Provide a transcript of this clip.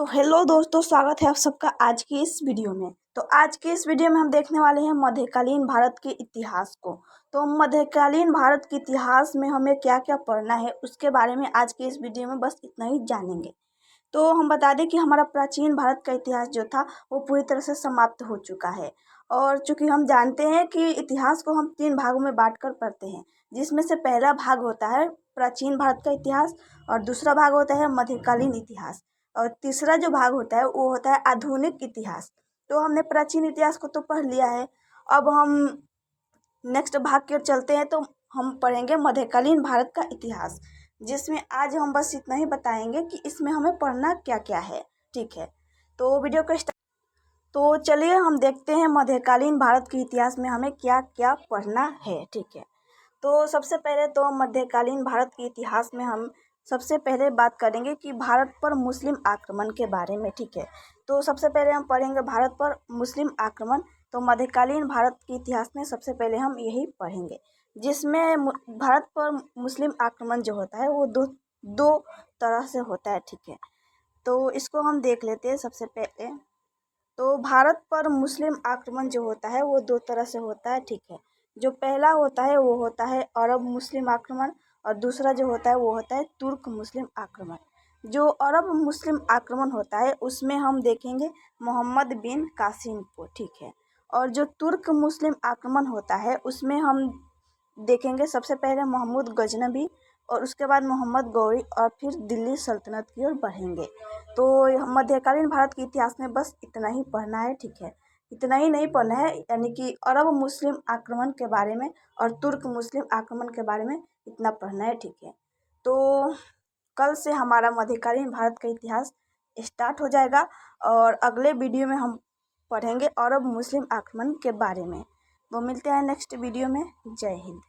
तो हेलो दोस्तों, स्वागत है आप सबका आज की इस वीडियो में। तो आज की इस वीडियो में हम देखने वाले हैं मध्यकालीन भारत के इतिहास को। तो मध्यकालीन भारत के इतिहास में हमें क्या क्या पढ़ना है उसके बारे में आज की इस वीडियो में बस इतना ही जानेंगे। तो हम बता दें कि हमारा प्राचीन भारत का इतिहास जो था वो पूरी तरह से समाप्त हो चुका है। और चूंकि हम जानते हैं कि इतिहास को हम 3 भागों में बांट कर पढ़ते हैं, जिसमें से पहला भाग होता है प्राचीन भारत का इतिहास, और दूसरा भाग होता है मध्यकालीन इतिहास, और तीसरा जो भाग होता है वो होता है आधुनिक इतिहास। तो हमने प्राचीन इतिहास को तो पढ़ लिया है। अब हम नेक्स्ट भाग की ओर चलते हैं, तो हम पढ़ेंगे मध्यकालीन भारत का इतिहास, जिसमें आज हम बस इतना ही बताएंगे कि इसमें हमें पढ़ना क्या क्या है। ठीक है, तो वीडियो को तो चलिए हम देखते हैं मध्यकालीन भारत के इतिहास में हमें क्या क्या पढ़ना है। ठीक है, तो सबसे पहले तो मध्यकालीन भारत के इतिहास में हम सबसे पहले बात करेंगे कि भारत पर मुस्लिम आक्रमण के बारे में। ठीक है, तो सबसे पहले हम पढ़ेंगे भारत पर मुस्लिम आक्रमण। तो मध्यकालीन भारत के इतिहास में सबसे पहले हम यही पढ़ेंगे, जिसमें भारत पर मुस्लिम आक्रमण जो होता है वो दो तरह से होता है। ठीक है, तो इसको हम देख लेते हैं सबसे पहले। तो भारत पर मुस्लिम आक्रमण जो होता है वो 2 तरह से होता है। ठीक है, जो पहला होता है वो होता है अरब मुस्लिम आक्रमण, और दूसरा जो होता है वो होता है तुर्क मुस्लिम आक्रमण। जो अरब मुस्लिम आक्रमण होता है उसमें हम देखेंगे मोहम्मद बिन कासिम को। ठीक है, और जो तुर्क मुस्लिम आक्रमण होता है उसमें हम देखेंगे सबसे पहले महमूद गजनबी, और उसके बाद मोहम्मद गौरी, और फिर दिल्ली सल्तनत की ओर बढ़ेंगे। तो मध्यकालीन भारत के इतिहास में बस इतना ही पढ़ना है। ठीक है, इतना ही नहीं पढ़ना है, यानी कि अरब मुस्लिम आक्रमण के बारे में और तुर्क मुस्लिम आक्रमण के बारे में इतना पढ़ना है। ठीक है, तो कल से हमारा मध्यकालीन भारत का इतिहास स्टार्ट हो जाएगा, और अगले वीडियो में हम पढ़ेंगे अरब मुस्लिम आक्रमण के बारे में। तो मिलते हैं नेक्स्ट वीडियो में। जय हिंद।